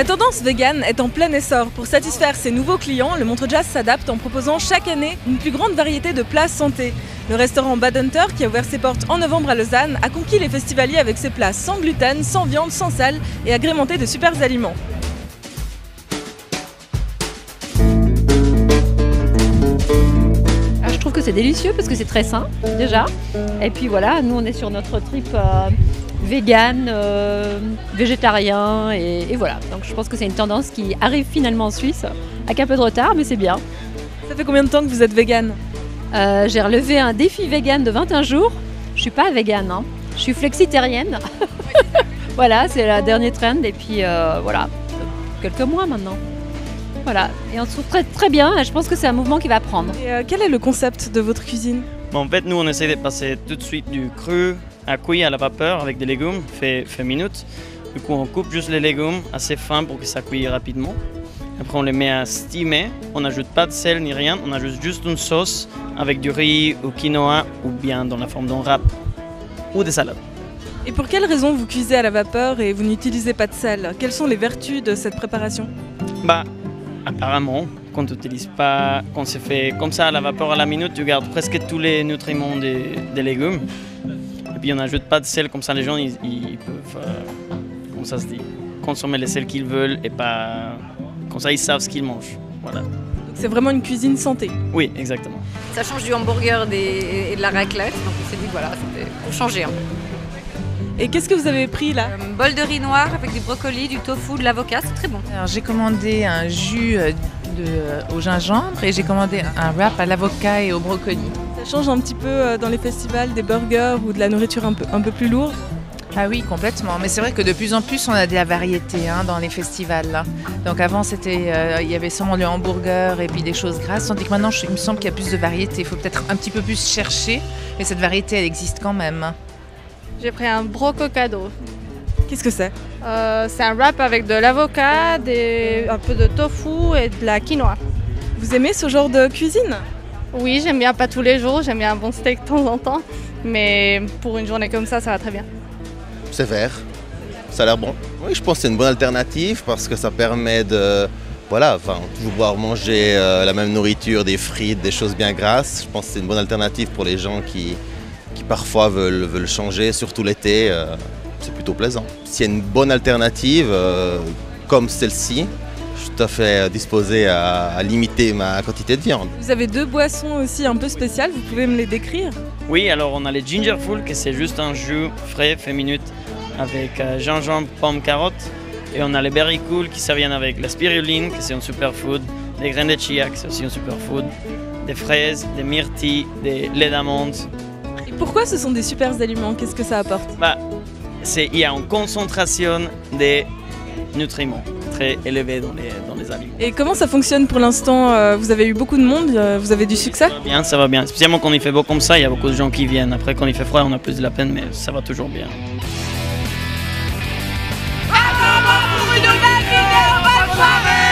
La tendance vegan est en plein essor. Pour satisfaire ses nouveaux clients, le Montreux Jazz s'adapte en proposant chaque année une plus grande variété de plats santé. Le restaurant Bad Hunter, qui a ouvert ses portes en novembre à Lausanne, a conquis les festivaliers avec ses plats sans gluten, sans viande, sans sel et agrémentés de super aliments. Je trouve que c'est délicieux parce que c'est très sain déjà. Et puis voilà, nous on est sur notre trip vegan, végétarien et voilà. Donc je pense que c'est une tendance qui arrive finalement en Suisse, avec un peu de retard, mais c'est bien. Ça fait combien de temps que vous êtes vegan ? J'ai relevé un défi vegan de 21 jours. Je suis pas vegan, hein. Je suis flexitarienne. Voilà, c'est la dernière trend et puis voilà, quelques mois maintenant. Voilà, et on se trouve très, très bien et je pense que c'est un mouvement qui va prendre. Et quel est le concept de votre cuisine ? En fait, nous on essaie de passer tout de suite du cru à cuit à la vapeur avec des légumes, fait minutes. Du coup, on coupe juste les légumes assez fins pour que ça cuise rapidement. Après, on les met à steamer. On n'ajoute pas de sel ni rien, on ajoute juste une sauce avec du riz ou quinoa ou bien dans la forme d'un wrap ou des salades. Et pour quelles raisons vous cuisez à la vapeur et vous n'utilisez pas de sel ? Quelles sont les vertus de cette préparation ? Apparemment, quand c'est fait comme ça à la vapeur à la minute, tu gardes presque tous les nutriments des légumes. Et puis on n'ajoute pas de sel, comme ça les gens ils peuvent, comment ça se dit, consommer les sels qu'ils veulent et pas... Comme ça ils savent ce qu'ils mangent. Voilà. Donc c'est vraiment une cuisine santé ? Oui, exactement. Ça change du hamburger et de la raclette, donc on s'est dit voilà, c'était pour changer un peu. Et qu'est-ce que vous avez pris là ? Un bol de riz noir avec du brocoli, du tofu, de l'avocat, c'est très bon. Alors j'ai commandé un jus au gingembre et j'ai commandé un wrap à l'avocat et au brocoli. Ça change un petit peu dans les festivals des burgers ou de la nourriture un peu plus lourde ? Ah oui, complètement. Mais c'est vrai que de plus en plus, on a de la variété dans les festivals. Là. Donc avant, il y avait seulement le hamburger et puis des choses grasses. Tandis que maintenant, il me semble qu'il y a plus de variété. Il faut peut-être un petit peu plus chercher. Mais cette variété, elle existe quand même. J'ai pris un brococado. Qu'est-ce que c'est ? C'est un wrap avec de l'avocat, un peu de tofu et de la quinoa. Vous aimez ce genre de cuisine ? Oui, j'aime bien, pas tous les jours, j'aime bien un bon steak de temps en temps. Mais pour une journée comme ça va très bien. C'est vert, ça a l'air bon. Oui, je pense que c'est une bonne alternative parce que ça permet de pouvoir manger la même nourriture, des frites, des choses bien grasses. Je pense que c'est une bonne alternative pour les gens qui parfois veulent changer, surtout l'été. C'est plutôt plaisant. S'il y a une bonne alternative comme celle-ci, je suis tout à fait disposé à limiter ma quantité de viande. Vous avez 2 boissons aussi un peu spéciales, vous pouvez me les décrire ? Oui, alors on a les Gingerful, que c'est juste un jus frais, fait minute, avec gingembre, pomme, carotte. Et on a les Berry Cool qui servent avec la spiruline, que c'est un superfood, les graines de chia, que c'est aussi un superfood, des fraises, des myrtilles, des laits d'amande. Et pourquoi ce sont des super aliments ? Qu'est-ce que ça apporte ? Il y a une concentration de nutriments très élevée dans les aliments. Et comment ça fonctionne pour l'instant ? Vous avez eu beaucoup de monde, vous avez du succès ? Ça va bien. Spécialement quand il fait beau comme ça, il y a beaucoup de gens qui viennent. Après, quand il fait froid, on a plus de la peine, mais ça va toujours bien. Pour une nouvelle vidéo, bonne soirée!